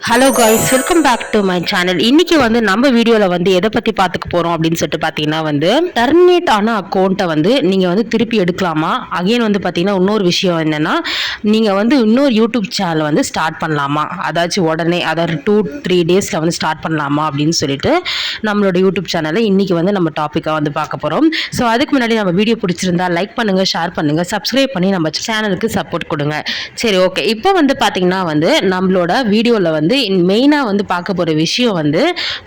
Hello guys, welcome back to my channel. இன்னைக்கு வந்து நம்ம வீடியோவில் வந்து எதை பற்றி பார்த்துக்க போகிறோம் அப்படின்னு சொல்லிட்டு பார்த்தீங்கன்னா வந்து டர்மினேட் ஆன அக்கௌண்ட்டை வந்து நீங்கள் வந்து திருப்பி எடுக்கலாமா, அகைன் வந்து பார்த்தீங்கன்னா இன்னொரு விஷயம் என்னென்னா நீங்கள் வந்து இன்னொரு யூடியூப் சேனல் வந்து ஸ்டார்ட் பண்ணலாமா, அதாச்சும் உடனே அதாவது 2-3 டேஸில் வந்து ஸ்டார்ட் பண்ணலாமா அப்படின்னு சொல்லிட்டு நம்மளோட யூடியூப் சேனலில் இன்றைக்கி வந்து நம்ம டாப்பிக்காக வந்து பார்க்க போகிறோம். ஸோ அதுக்கு முன்னாடி நம்ம வீடியோ பிடிச்சிருந்தா லைக் பண்ணுங்கள், ஷேர் பண்ணுங்கள், சப்ஸ்கிரைப் பண்ணி நம்ம சேனலுக்கு சப்போர்ட் கொடுங்க. சரி, ஓகே. இப்போ வந்து பார்த்தீங்கன்னா வந்து நம்மளோட வீடியோவில் வந்து மெயினாக வந்து பார்க்க போகிற விஷயம் வந்து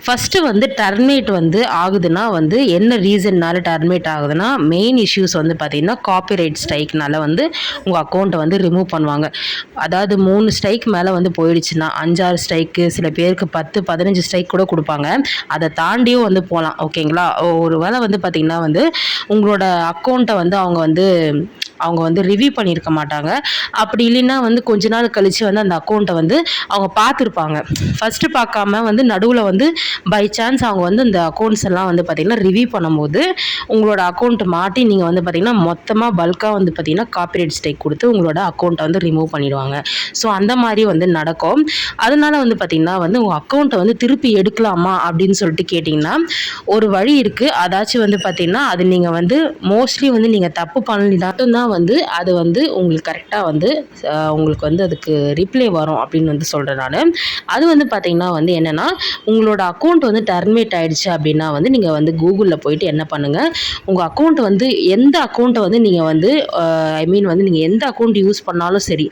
ஃபஸ்ட்டு வந்து டர்மினேட் வந்து ஆகுதுன்னா வந்து என்ன ரீசன்னால டர்மினேட் ஆகுதுன்னா மெயின் இஷ்யூஸ் வந்து பார்த்தீங்கன்னா காப்பிரைட் ஸ்ட்ரைக்னால வந்து உங்கள் அக்கௌண்ட்டை வந்து ரிமூவ் பண்ணுவாங்க. அதாவது 3 ஸ்ட்ரைக் மேலே வந்து போயிடுச்சுன்னா 5-6 ஸ்ட்ரைக்கு, சில பேருக்கு 10-15 ஸ்ட்ரைக் கூட கொடுப்பாங்க. அதை தாண்டியும் வந்து போகலாம். ஓகேங்களா? ஒரு வேளை வந்து பார்த்திங்கன்னா வந்து உங்களோட அக்கௌண்ட்டை வந்து அவங்க வந்து ரிவ்யூ பண்ணியிருக்க மாட்டாங்க. அப்படி இல்லைன்னா வந்து கொஞ்ச நாள் கழித்து வந்து அந்த அக்கௌண்ட்டை வந்து அவங்க பார்த்துருப்பாங்க. ஃபஸ்ட்டு பார்க்காம வந்து நடுவில் வந்து பை சான்ஸ் அவங்க வந்து இந்த அக்கௌண்ட்ஸ் எல்லாம் வந்து பார்த்திங்கன்னா ரிவ்யூ பண்ணும்போது உங்களோட அக்கௌண்ட் மாட்டி நீங்கள் வந்து பார்த்திங்கன்னா மொத்தமாக பல்காக வந்து பார்த்திங்கன்னா காப்பிரைட் ஸ்ட்ரைக் கொடுத்து உங்களோட அக்கௌண்ட்டை வந்து ரிமூவ் பண்ணிடுவாங்க. ஸோ அந்த மாதிரி வந்து நடக்கும். அதனால வந்து பார்த்திங்கன்னா வந்து உங்கள் அக்கௌண்ட்டை வந்து திருப்பி எடுக்கலாமா அப்படின்னு சொல்லிட்டு கேட்டிங்கன்னா ஒரு வழி இருக்குது. அதாச்சும் வந்து பார்த்திங்கன்னா அது நீங்கள் வந்து மோஸ்ட்லி வந்து நீங்கள் தப்பு பண்ணலாம் வந்து அது வந்து உங்களுக்கு கரெக்டாக வந்து உங்களுக்கு வந்து அதுக்கு ரிப்ளை வரும் அப்படின்னு வந்து சொல்கிறேன் நான். அது வந்து பார்த்திங்கன்னா வந்து என்னென்னா உங்களோட அக்கௌண்ட் வந்து டர்மினேட் ஆகிடுச்சு அப்படின்னா வந்து நீங்கள் வந்து கூகுளில் போயிட்டு என்ன பண்ணுங்கள், உங்கள் அக்கௌண்ட் வந்து எந்த அக்கௌண்ட்டை வந்து நீங்கள் வந்து வந்து நீங்கள் எந்த அக்கௌண்ட் யூஸ் பண்ணாலும் சரி,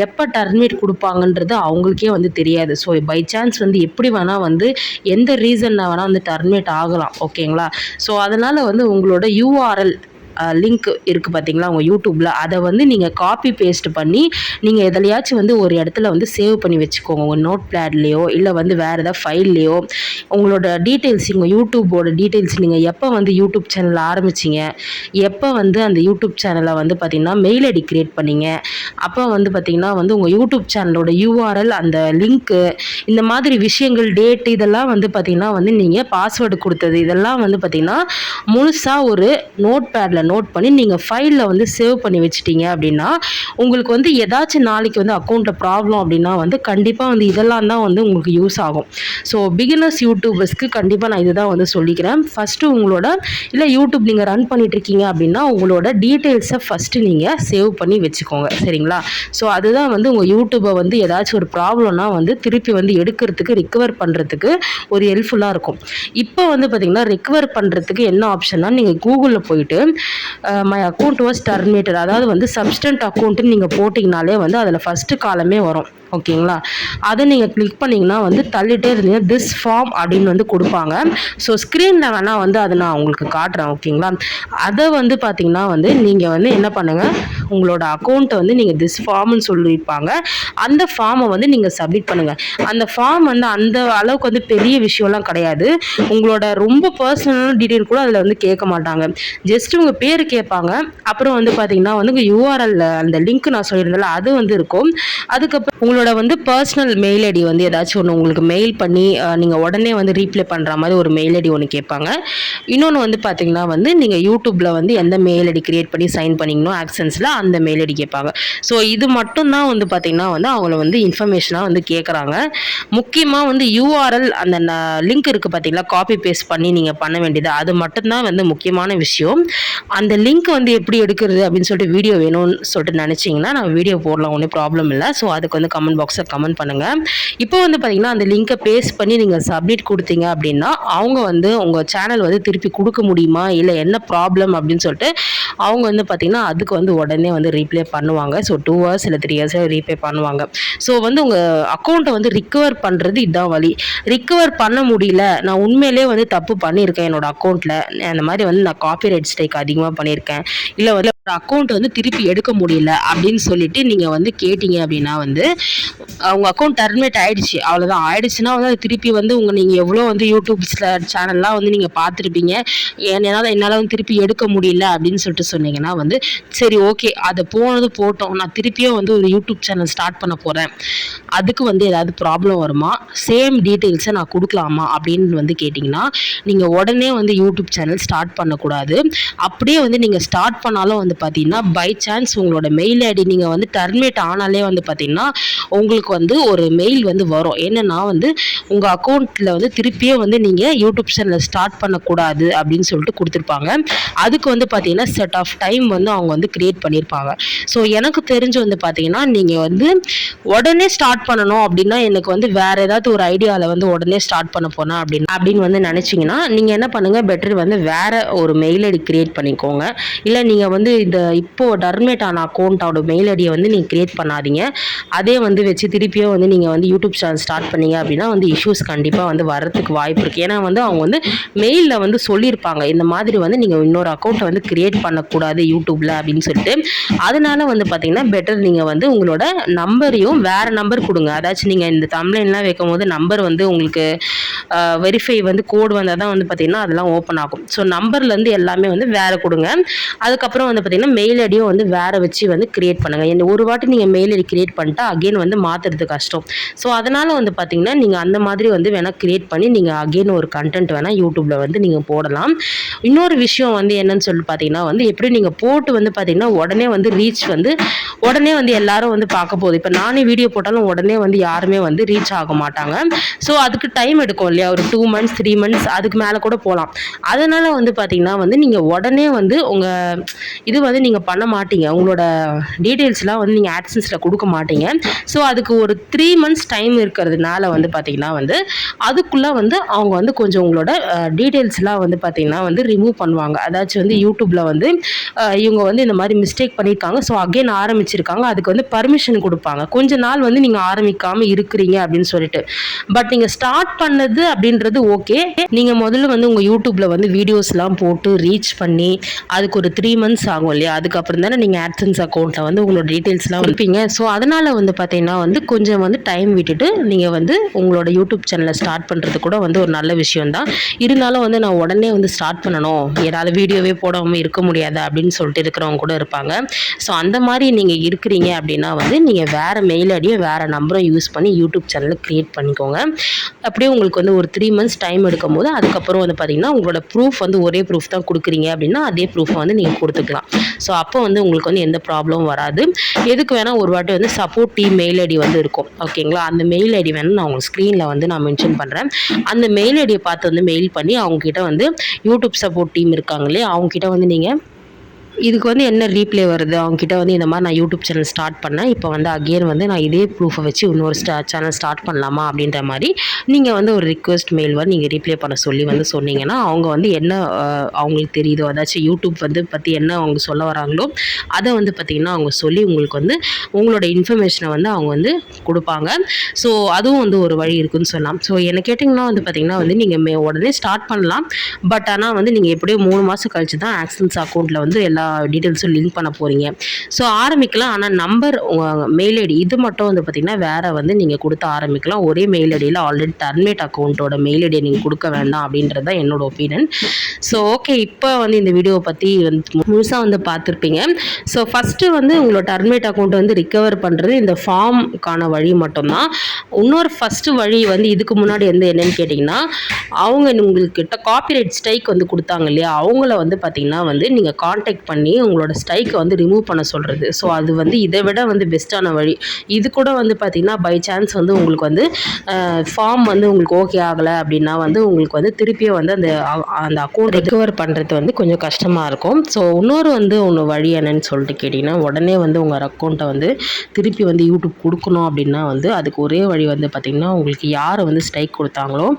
எப்போ டர்மினேட் கொடுப்பாங்கன்றது அவங்களுக்கே வந்து தெரியாது. ஸோ பை சான்ஸ் வந்து எப்படி வேணால் வந்து எந்த ரீசனில் வேணால் வந்து டர்மினேட் ஆகலாம். ஓகேங்களா? ஸோ அதனால் வந்து உங்களோட யூஆர்எல் லிங்க் இருக்குது பார்த்தீங்களா உங்கள் யூடியூப்பில், அதை வந்து நீங்கள் காப்பி பேஸ்ட் பண்ணி நீங்கள் எதுலையாச்சும் வந்து ஒரு இடத்துல வந்து சேவ் பண்ணி வச்சுக்கோங்க. உங்கள் நோட் பேட்லேயோ இல்லை வந்து வேறு ஏதாவது ஃபைல்லையோ உங்களோட டீட்டெயில்ஸ், உங்கள் யூடியூப்போட டீட்டெயில்ஸ், நீங்கள் எப்போ வந்து யூடியூப் சேனல் ஆரம்பிச்சிங்க, எப்போ வந்து அந்த யூடியூப் சேனலை வந்து பார்த்திங்கன்னா மெயில் ஐடி க்ரியேட் பண்ணிங்க, அப்போ வந்து பார்த்திங்கன்னா வந்து உங்கள் யூடியூப் சேனலோட யூஆர்எல், அந்த லிங்க்கு, இந்த மாதிரி விஷயங்கள், டேட், இதெல்லாம் வந்து பார்த்திங்கன்னா வந்து நீங்கள் பாஸ்வேர்டு கொடுத்தது இதெல்லாம் வந்து பார்த்திங்கன்னா முழுசாக ஒரு நோட் பேடில் நோட் பண்ணி நீங்கள் ஃபைலில் வந்து சேவ் பண்ணி வச்சிட்டீங்க அப்படின்னா உங்களுக்கு வந்து ஏதாச்சும் நாளைக்கு வந்து அக்கௌண்ட்டில் ப்ராப்ளம் அப்படின்னா வந்து கண்டிப்பாக வந்து இதெல்லாம் தான் வந்து உங்களுக்கு யூஸ் ஆகும். ஸோ பிகினர்ஸ் யூடியூபர்ஸ்க்கு கண்டிப்பாக நான் இதுதான் வந்து சொல்லிக்கிறேன். ஃபஸ்ட்டு உங்களோட இல்லை யூடியூப் நீங்கள் ரன் பண்ணிகிட்ருக்கீங்க அப்படின்னா உங்களோட டீட்டெயில்ஸை ஃபஸ்ட்டு நீங்கள் சேவ் பண்ணி வச்சுக்கோங்க. சரிங்களா? ஸோ அதுதான் வந்து உங்கள் யூடியூப்பை வந்து ஏதாச்சும் ஒரு ப்ராப்ளம்னா வந்து திருப்பி வந்து எடுக்கிறதுக்கு, ரிக்கவர் பண்ணுறதுக்கு ஒரு ஹெல்ப்ஃபுல்லாக இருக்கும். இப்போ வந்து பார்த்திங்கன்னா ரிக்கவர் பண்ணுறதுக்கு என்ன ஆப்ஷன்னா நீங்கள் கூகுளில் போயிட்டு மை அக்கௌண்ட் வாஸ் டர்மினேட்டட், அதாவது வந்து சப்ஸ்டன்ட் அக்கௌண்ட்டுன்னு நீங்கள் போட்டிங்கனாலே வந்து அதில் ஃபஸ்ட்டு காலமே வரும். ஓகேங்களா? அதை நீங்கள் கிளிக் பண்ணிங்கன்னா வந்து தள்ளிட்டே இருந்தீங்கன்னா திஸ் ஃபார்ம் அப்படின்னு வந்து கொடுப்பாங்க. ஸோ ஸ்க்ரீனில் வேணால் வந்து அதை நான் உங்களுக்கு காட்டுறேன். ஓகேங்களா? அதை வந்து பார்த்திங்கன்னா வந்து நீங்கள் வந்து என்ன பண்ணுங்கள், உங்களோட அக்கௌண்ட்டை வந்து நீங்கள் திஸ் ஃபார்ம்னு சொல்லியிருப்பாங்க, அந்த ஃபார்மை வந்து நீங்கள் சப்மிட் பண்ணுங்கள். அந்த ஃபார்ம் வந்து அந்த அளவுக்கு வந்து பெரிய விஷயம்லாம் கிடையாது. உங்களோட ரொம்ப பர்சனலான டீட்டெயில் கூட அதில் வந்து கேட்க மாட்டாங்க. ஜஸ்ட் உங்கள் பேர் கேட்பாங்க. அப்புறம் வந்து பார்த்திங்கன்னா வந்து உங்கள் யூஆர்எல், அந்த லிங்க் நான் சொல்லியிருந்தேன்ல அது வந்து இருக்கும். அதுக்கப்புறம் உங்களோட வந்து பர்சனல் மெயில் ஐடி வந்து ஏதாச்சும் ஒன்று உங்களுக்கு மெயில் பண்ணி நீங்கள் உடனே வந்து ரீப்ளை பண்ணுற மாதிரி ஒரு மெயில் ஐடி ஒன்று கேட்பாங்க. இன்னொன்று வந்து பார்த்திங்கன்னா வந்து நீங்கள் யூடியூப்பில் வந்து எந்த மெயில் ஐடி க்ரியேட் பண்ணி சைன் பண்ணிங்கனோ ஆக்சன்ஸில் அந்த மெயில் ஐடி கேட்பாங்க. ஸோ இது மட்டும்தான் வந்து பார்த்திங்கன்னா வந்து அவங்கள வந்து இன்ஃபர்மேஷனாக வந்து கேட்குறாங்க. முக்கியமாக வந்து யூஆர்எல், அந்த லிங்க் இருக்குது பார்த்திங்களா, காப்பி பேஸ்ட் பண்ணி நீங்கள் பண்ண வேண்டியது, அது மட்டும்தான் வந்து முக்கியமான விஷயம். அந்த லிங்க் வந்து எப்படி எடுக்கிறது அப்படின்னு சொல்லிட்டு வீடியோ வேணும்னு சொல்லிட்டு நினச்சிங்கன்னா நான் வீடியோ போடலாம், ஒன்றும் ப்ராப்ளம் இல்லை. ஸோ அதுக்கு வந்து கமெண்ட் பாக்ஸில் கமெண்ட் பண்ணுங்கள். இப்போ வந்து பார்த்திங்கன்னா அந்த லிங்கை பேஸ்ட் பண்ணி நீங்கள் சப்மிட் கொடுத்தீங்க அப்படின்னா அவங்க வந்து உங்கள் சேனல் வந்து திருப்பி கொடுக்க முடியுமா, இல்லை என்ன ப்ராப்ளம் அப்படின்னு சொல்லிட்டு அவங்க வந்து பார்த்திங்கன்னா அதுக்கு வந்து உடனே வந்து ரீப்ளே பண்ணுவாங்க. ஸோ 2 hours இல்லை 3 hours ரீப்ளே பண்ணுவாங்க. ஸோ வந்து உங்கள் அக்கௌண்ட்டை வந்து ரிக்கவர் பண்ணுறது இதுதான் வழி. ரிக்கவர் பண்ண முடியல, நான் உண்மையிலே வந்து தப்பு பண்ணியிருக்கேன் என்னோடய அக்கௌண்ட்டில், அந்த மாதிரி வந்து நான் காப்பிரைட் ஸ்ட்ரைக் அதிகமாக பண்ணியிருக்கேன், இல்லை வந்து அக்கௌண்ட் வந்து திருப்பி எடுக்க முடியல அப்படின்னு சொல்லிட்டு நீங்கள் வந்து கேட்டிங்க அப்படின்னா வந்து உங்கள் அக்கௌண்ட் டர்மினேட் ஆகிடுச்சு, அவ்வளோதான். ஆகிடுச்சுன்னா வந்து அது திருப்பி வந்து நீங்கள் எவ்வளோ வந்து யூடியூப்ஸில் சேனல்லாம் வந்து நீங்கள் பார்த்துருப்பீங்க, என்னால் வந்து திருப்பி எடுக்க முடியல அப்படின்னு சொல்லிட்டு சொன்னீங்கன்னா வந்து சரி, ஓகே, அதை போனது போட்டோம், நான் திருப்பியும் வந்து ஒரு யூடியூப் சேனல் ஸ்டார்ட் பண்ண போகிறேன், அதுக்கு வந்து ஏதாவது ப்ராப்ளம் வருமா, சேம் டீட்டெயில்ஸை நான் கொடுக்கலாமா அப்படின்னு வந்து கேட்டிங்கன்னா நீங்கள் உடனே வந்து யூடியூப் சேனல் ஸ்டார்ட் பண்ணக்கூடாது. அப்படியே வந்து நீங்கள் ஸ்டார்ட் பண்ணாலும் வந்து பார்த்தீங்கன்னா பை சான்ஸ் உங்களோட மெயில் ஐடி நீங்கள் வந்து டர்மினேட் ஆனாலே வந்து பார்த்தீங்கன்னா உங்களுக்கு வந்து ஒரு மெயில் வந்து வரும். என்னன்னா வந்து உங்கள் அக்கௌண்ட்டில் வந்து திருப்பியே வந்து நீங்கள் யூடியூப் சேனலை ஸ்டார்ட் பண்ணக்கூடாது அப்படின்னு சொல்லிட்டு கொடுத்துருப்பாங்க. அதுக்கு வந்து பார்த்தீங்கன்னா செட் ஆஃப் டைம் வந்து அவங்க வந்து கிரியேட் பண்ணியிருப்பாங்க. ஸோ எனக்கு தெரிஞ்சு வந்து பார்த்தீங்கன்னா நீங்கள் வந்து உடனே ஸ்டார்ட் பண்ணணும் அப்படின்னா எனக்கு வந்து வேறு ஏதாவது ஒரு ஐடியாவில் வந்து உடனே ஸ்டார்ட் பண்ண போனேன் அப்படின்னு வந்து நினச்சிங்கன்னா நீங்கள் என்ன பண்ணுங்கள், பெட்டர் வந்து வேறு ஒரு மெயில் ஐடி கிரியேட் பண்ணிக்கோங்க. இல்லை நீங்கள் வந்து இந்த இப்போது டர்மினேட் ஆன அக்கௌண்ட்டோட மெயில் ஐடியை வந்து நீங்கள் கிரியேட் பண்ணாதீங்க. அதே வந்து வச்சு திருப்பியும் வந்து நீங்கள் வந்து யூடியூப் சேனல் ஸ்டார்ட் பண்ணீங்க அப்படின்னா வந்து இஷ்யூஸ் கண்டிப்பாக வந்து வரதுக்கு வாய்ப்பு இருக்குது. ஏன்னா வந்து அவங்க வந்து மெயிலில் வந்து சொல்லியிருப்பாங்க இந்த மாதிரி வந்து நீங்கள் இன்னொரு அக்கௌண்ட்டை வந்து கிரியேட் பண்ணக்கூடாது யூடியூப்பில் அப்படின்னு சொல்லிட்டு. அதனால வந்து பார்த்தீங்கன்னா பெட்டர் நீங்கள் வந்து உங்களோட நம்பரையும் வேறு நம்பர் கொடுங்க. அதாச்சும் நீங்கள் இந்த தம்ப்லைன்லாம் வைக்கும் போது நம்பர் வந்து உங்களுக்கு வெரிஃபை வந்து கோடு வந்தால் தான் வந்து பார்த்தீங்கன்னா அதெல்லாம் ஓப்பன் ஆகும். ஸோ நம்பர்லேருந்து எல்லாமே வந்து வேறு கொடுங்க. அதுக்கப்புறம் வந்து பார்த்தீங்கன்னா மெயில் ஐடியும் வந்து வேறு வச்சு வந்து கிரியேட் பண்ணுங்கள். ஒரு வாட்டி நீங்கள் மெயில் ஐடி கிரியேட் பண்ணிட்டா அகெயின் வந்து மாற்றுறது கஷ்டம். ஸோ அதனால் வந்து பார்த்தீங்கன்னா நீங்கள் அந்த மாதிரி வந்து வேணால் கிரியேட் பண்ணி நீங்கள் அகெயின் ஒரு கண்டென்ட் வேணால் யூடியூப்பில் வந்து நீங்கள் போடலாம். இன்னொரு விஷயம் வந்து என்னன்னு சொல்லி பார்த்தீங்கன்னா வந்து எப்படி நீங்கள் போட்டு வந்து பார்த்தீங்கன்னா உடனே வந்து ரீச் வந்து உடனே வந்து எல்லாரும் வந்து பார்க்க போகுது. இப்போ நானே வீடியோ போட்டாலும் உடனே வந்து யாருமே வந்து ரீச் ஆக மாட்டாங்க. ஸோ அதுக்கு டைம் எடுக்கும் இல்லையா, ஒரு 2 months 3 months அதுக்கு மேலே கூட போகலாம். அதனால் வந்து பார்த்தீங்கன்னா வந்து நீங்கள் உடனே வந்து உங்கள் இது வந்து நீங்கள் பண்ண மாட்டீங்க. உங்களோட டீட்டெயில்ஸ்லாம் வந்து நீங்கள் ஆட்சன்ஸில் கொடுக்க மாட்டீங்க. ஸோ அதுக்கு ஒரு 3 months டைம் இருக்கிறதுனால வந்து பார்த்தீங்கன்னா வந்து அதுக்குள்ளே வந்து அவங்க வந்து கொஞ்சம் உங்களோட டீட்டெயில்ஸ்லாம் வந்து பார்த்தீங்கன்னா வந்து ரிமூவ் பண்ணுவாங்க. அதாச்சும் வந்து யூடியூப்பில் வந்து இவங்க வந்து இந்த மாதிரி மிஸ்டேக் பண்ணியிருக்காங்க, ஸோ அகெயின் ஆரம்பிச்சிருக்காங்க, அதுக்கு வந்து பர்மிஷன் கொடுப்பாங்க. கொஞ்ச நாள் வந்து நீங்கள் ஆரம்பிக்காமல் இருக்கிறீங்க அப்படின்னு சொல்லிட்டு. பட் நீங்கள் ஸ்டார்ட் பண்ணது அப்படின்றது ஓகே. நீங்கள் முதல்ல வந்து உங்கள் யூடியூப்பில் வந்து வீடியோஸ்லாம் போட்டு ரீச் பண்ணி அதுக்கு ஒரு 3 months ஆகும் இல்லையா, அதுக்கப்புறம் தானே நீங்கள் ஆட்சன்ஸ் அக்கௌண்ட்டில் வந்து உங்களோட டீட்டெயில்ஸ்லாம் வைப்பீங்க. ஸோ அதனால் வந்து பார்த்தீங்கன்னா வந்து கொஞ்சம் வந்து டைம் விட்டுட்டு நீங்கள் வந்து உங்களோட யூடியூப் சேனலை ஸ்டார்ட் பண்ணுறது கூட வந்து ஒரு நல்ல விஷயம் தான். இருந்தாலும் வந்து நான் உடனே வந்து ஸ்டார்ட் பண்ணணும், ஏதாவது வீடியோவே போடாமல் இருக்க முடியாது அப்படின்னு சொல்லிட்டு இருக்கிறவங்க கூட இருப்பாங்க. ஸோ அந்த மாதிரி நீங்கள் இருக்கிறீங்க அப்படின்னா வந்து நீங்கள் வேறு மெயில் ஐடியும் வேறு நம்பரும் யூஸ் பண்ணி யூடியூப் சேனலை க்ரியேட் பண்ணிக்கோங்க. அப்படியே உங்களுக்கு வந்து ஒரு 3 months டைம் எடுக்கும் போது அதுக்கப்புறம் வந்து பார்த்தீங்கன்னா உங்களோட ப்ரூஃப் வந்து ஒரே ப்ரூஃப் தான் கொடுக்குறீங்க அப்படின்னா அதே ப்ரூஃபை வந்து நீங்கள் கொடுத்துக்கலாம். ஸோ அப்போ வந்து உங்களுக்கு வந்து எந்த ப்ராப்ளமும் வராது. எதுக்கு வேணால் ஒரு வாட்டி வந்து சப்போர்ட் டீம் மெயில் ஐடி வந்து இருக்கும் ஓகேங்களா. அந்த மெயில் ஐடி வேணும் நான் உங்களுக்கு ஸ்க்ரீனில் வந்து நான் மென்ஷன் பண்ணுறேன். அந்த மெயில் ஐடியை பார்த்து வந்து மெயில் பண்ணி அவங்கக்கிட்ட வந்து யூடியூப் சப்போர்ட் டீம் இருக்காங்களே அவங்கக்கிட்ட வந்து நீங்கள் இதுக்கு வந்து என்ன ரீப்ளே வருது அவங்ககிட்ட வந்து இந்த மாதிரி நான் யூடியூப் சேனல் ஸ்டார்ட் பண்ணேன், இப்போ வந்து அகெயின் வந்து நான் இதே ப்ரூஃபை வச்சு இன்னொரு சேனல் ஸ்டார்ட் பண்ணலாமா அப்படின்ற மாதிரி நீங்கள் வந்து ஒரு ரிக்வெஸ்ட் மெயில் வந்து நீங்கள் ரீப்ளே பண்ண சொல்லி வந்து சொன்னீங்கன்னா அவங்க வந்து என்ன அவங்களுக்கு தெரியுதோ அதாச்சும் யூடியூப் வந்து பற்றி என்ன அவங்க சொல்ல வராங்களோ அதை வந்து பார்த்திங்கன்னா அவங்க சொல்லி உங்களுக்கு வந்து உங்களோட இன்ஃபர்மேஷனை வந்து அவங்க வந்து கொடுப்பாங்க. ஸோ அதுவும் வந்து ஒரு வழி இருக்குதுன்னு சொல்லலாம். ஸோ என்ன கேட்டிங்கன்னா வந்து பார்த்திங்கன்னா வந்து நீங்கள் உடனே ஸ்டார்ட் பண்ணலாம். பட் ஆனால் வந்து நீங்கள் எப்படியோ 3 மாதம் கழிச்சு தான் ஆக்சன்ஸ் அக்கௌண்ட்டில் வந்து எல்லா டீட்டெயில்ஸும் லிங்க் பண்ண போகிறீங்க. ஸோ ஆரம்பிக்கலாம். ஆனால் நம்பர் உங்கள் மெயில் ஐடி இது மட்டும் வந்து பார்த்திங்கன்னா வேறு வந்து நீங்கள் கொடுத்து ஆரம்பிக்கலாம். ஒரே மெயில் ஐடியில் ஆல்ரெடி டர்மினேட் அக்கௌண்ட்டோட மெயில் ஐடியை நீங்கள் கொடுக்க வேண்டாம் அப்படின்றது தான் என்னோட ஒப்பீனியன். ஸோ ஓகே, இப்போ வந்து இந்த வீடியோவை பற்றி வந்து முழுசாக வந்து பார்த்துருப்பீங்க. ஸோ ஃபஸ்ட்டு வந்து உங்களோட டர்மினேட் அக்கௌண்ட்டை வந்து ரிகவர் பண்ணுறது இந்த ஃபார்முக்கான வழி மட்டும்தான். இன்னொரு ஃபஸ்ட்டு வழி வந்து இதுக்கு முன்னாடி வந்து என்னென்னு கேட்டிங்கன்னா அவங்க உங்கள்கிட்ட காப்பிரைட் ஸ்ட்ரைக் வந்து கொடுத்தாங்க இல்லையா, அவங்கள வந்து பார்த்திங்கன்னா வந்து நீங்கள் கான்டாக்ட் பண்ணி உங்களோட ஸ்ட்ரைக்கை வந்து ரிமூவ் பண்ண சொல்கிறது. ஸோ அது வந்து இதை விட வந்து பெஸ்ட்டான வழி. இது கூட வந்து பார்த்திங்கன்னா பை சான்ஸ் வந்து உங்களுக்கு வந்து ஃபார்ம் வந்து உங்களுக்கு ஓகே ஆகலை அப்படின்னா வந்து உங்களுக்கு வந்து திருப்பியும் வந்து அந்த அக்கௌண்ட் ரெக்கவர் பண்ணுறது வந்து கொஞ்சம் கஷ்டமாக இருக்கும். ஸோ இன்னொரு வந்து வழி என்னன்னு சொல்லிட்டு கேட்டிங்கன்னா உடனே வந்து உங்கள் அக்கௌண்ட்டை வந்து திருப்பி வந்து யூடியூப் கொடுக்கணும் அப்படின்னா வந்து அதுக்கு ஒரே வழி வந்து பார்த்திங்கன்னா உங்களுக்கு யார் வந்து ஸ்ட்ரைக் கொடுத்தாங்களோ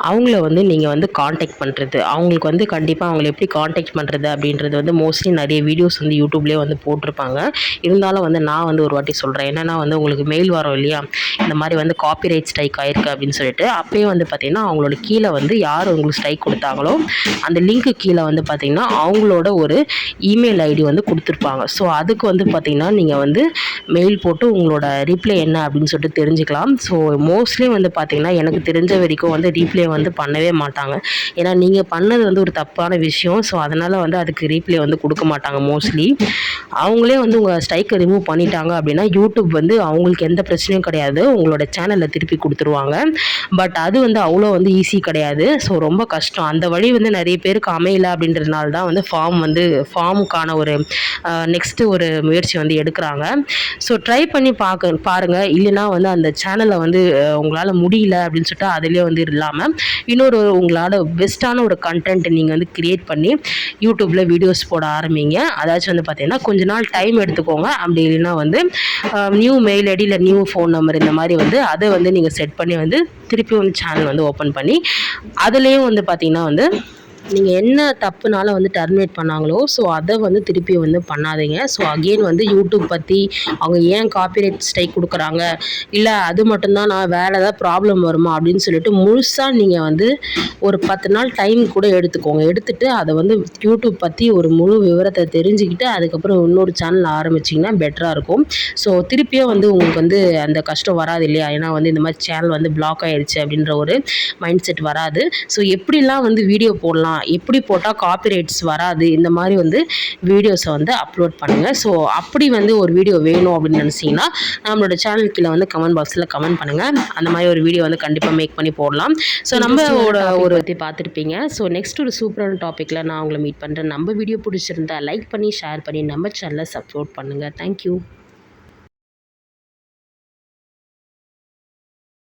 அவங்கள வந்து நீங்கள் வந்து காண்டாக்ட் பண்ணுறது. அவங்களுக்கு வந்து கண்டிப்பாக அவங்கள எப்படி காண்டாக்ட் பண்ணுறது அப்படின்றது வந்து மோஸ்ட்லி நிறைய வீடியோஸ் வந்து யூடியூப்லேயே வந்து போட்டிருப்பாங்க. இருந்தாலும் வந்து நான் வந்து ஒரு வாட்டி சொல்கிறேன். என்னென்னா வந்து உங்களுக்கு மெயில் வரும் இல்லையா, இந்த மாதிரி வந்து காப்பிரைட் ஸ்ட்ரைக் ஆயிருக்கு அப்படின்னு சொல்லிட்டு, அப்போயே வந்து பார்த்திங்கன்னா அவங்களோட கீழே வந்து யார் உங்களுக்கு ஸ்ட்ரைக் கொடுத்தாங்களோ அந்த லிங்க்கு கீழே வந்து பார்த்திங்கன்னா அவங்களோட ஒரு இமெயில் ஐடி வந்து கொடுத்துருப்பாங்க. ஸோ அதுக்கு வந்து பார்த்திங்கன்னா நீங்கள் வந்து மெயில் போட்டு உங்களோட ரீப்ளே என்ன அப்படின்னு சொல்லிட்டு தெரிஞ்சுக்கலாம். ஸோ மோஸ்ட்லி வந்து பார்த்திங்கன்னா எனக்கு தெரிஞ்ச வரைக்கும் வந்து ரீப்ளே வந்து பண்ணவே மாட்டாங்க. ஏன்னா நீங்கள் பண்ணது வந்து ஒரு தப்பான விஷயம். ஸோ அதனால் வந்து அதுக்கு ரீப்ளே வந்து கொடுக்க மாட்டாங்க மோஸ்ட்லி. அவங்களே வந்து உங்கள் ஸ்ட்ரைக்கை ரிமூவ் பண்ணிட்டாங்க அப்படின்னா யூடியூப் வந்து அவங்களுக்கு எந்த பிரச்சனையும் கிடையாது, உங்களோட சேனலில் திருப்பி கொடுத்துருவாங்க. பட் அது வந்து அவ்வளோ வந்து ஈஸி கிடையாது. ஸோ ரொம்ப கஷ்டம். அந்த வழி வந்து நிறைய பேருக்கு அமையல அப்படின்றதுனால தான் வந்து ஃபார்முக்கான ஒரு நெக்ஸ்ட்டு ஒரு முயற்சி வந்து எடுக்கிறாங்க. ஸோ ட்ரை பண்ணி பாருங்கள். இல்லைன்னா வந்து அந்த சேனலை வந்து உங்களால் முடியல அப்படின்னு சொல்லிட்டு அதிலே வந்து இல்லாமல் இன்னொரு உங்களோட பெஸ்ட்டான ஒரு கண்டென்ட் நீங்கள் வந்து கிரியேட் பண்ணி யூடியூப்பில் வீடியோஸ் போட ஆரம்பிங்க. அதாச்சும் வந்து பார்த்தீங்கன்னா கொஞ்ச நாள் டைம் எடுத்துக்கோங்க. அப்படி இல்லைன்னா வந்து நியூ மெயில் ஐடி இல்லை நியூ ஃபோன் நம்பர் இந்த மாதிரி வந்து அதை வந்து நீங்கள் செட் பண்ணி வந்து திருப்பி வந்து சேனல் வந்து ஓப்பன் பண்ணி அதுலேயும் வந்து பார்த்தீங்கன்னா வந்து நீங்கள் என்ன தப்புனால வந்து டெர்மினேட் பண்ணாங்களோ ஸோ அதை வந்து திருப்பி வந்து பண்ணாதீங்க. ஸோ அகெயின் வந்து யூடியூப் பற்றி அவங்க ஏன் காப்பிரைட் ஸ்ட்ரைக் கொடுக்குறாங்க, இல்லை அது மட்டும்தான் நான் வேறு ஏதாவது ப்ராப்ளம் வருமா அப்படின்னு சொல்லிட்டு முழுசாக நீங்கள் வந்து ஒரு 10 நாள் டைம் கூட எடுத்துக்கோங்க. எடுத்துகிட்டு அதை வந்து யூடியூப் பற்றி ஒரு முழு விவரத்தை தெரிஞ்சுக்கிட்டு அதுக்கப்புறம் இன்னொரு சேனல் ஆரம்பிச்சிங்கன்னா பெட்டராக இருக்கும். ஸோ திருப்பியும் வந்து உங்களுக்கு வந்து அந்த கஷ்டம் வராது இல்லையா? ஏன்னா வந்து இந்த மாதிரி சேனல் வந்து பிளாக் ஆகிடுச்சு அப்படின்ற ஒரு மைண்ட் செட் வராது. ஸோ எப்படிலாம் வந்து வீடியோ போடலாம், எப்படி போட்டால் காப்பிரைட்ஸ் வராது, இந்த மாதிரி வந்து வீடியோஸை வந்து அப்லோட் பண்ணுங்கள். ஸோ அப்படி வந்து ஒரு வீடியோ வேணும் அப்படின்னு நினச்சிங்கன்னா நம்மளோட சேனல் கீழே வந்து கமெண்ட் பாக்ஸில் கமெண்ட் பண்ணுங்கள். அந்த மாதிரி ஒரு வீடியோ வந்து கண்டிப்பாக மேக் பண்ணி போடலாம். ஸோ நம்மளோட ஒரு பற்றி பார்த்துருப்பீங்க. ஸோ நெக்ஸ்ட் ஒரு சூப்பரான டாப்பிக்கில் நான் உங்களை மீட் பண்ணுறேன். நம்ம வீடியோ பிடிச்சிருந்தா லைக் பண்ணி ஷேர் பண்ணி நம்ம சேனலை சப்போர்ட் பண்ணுங்கள். தேங்க்யூ.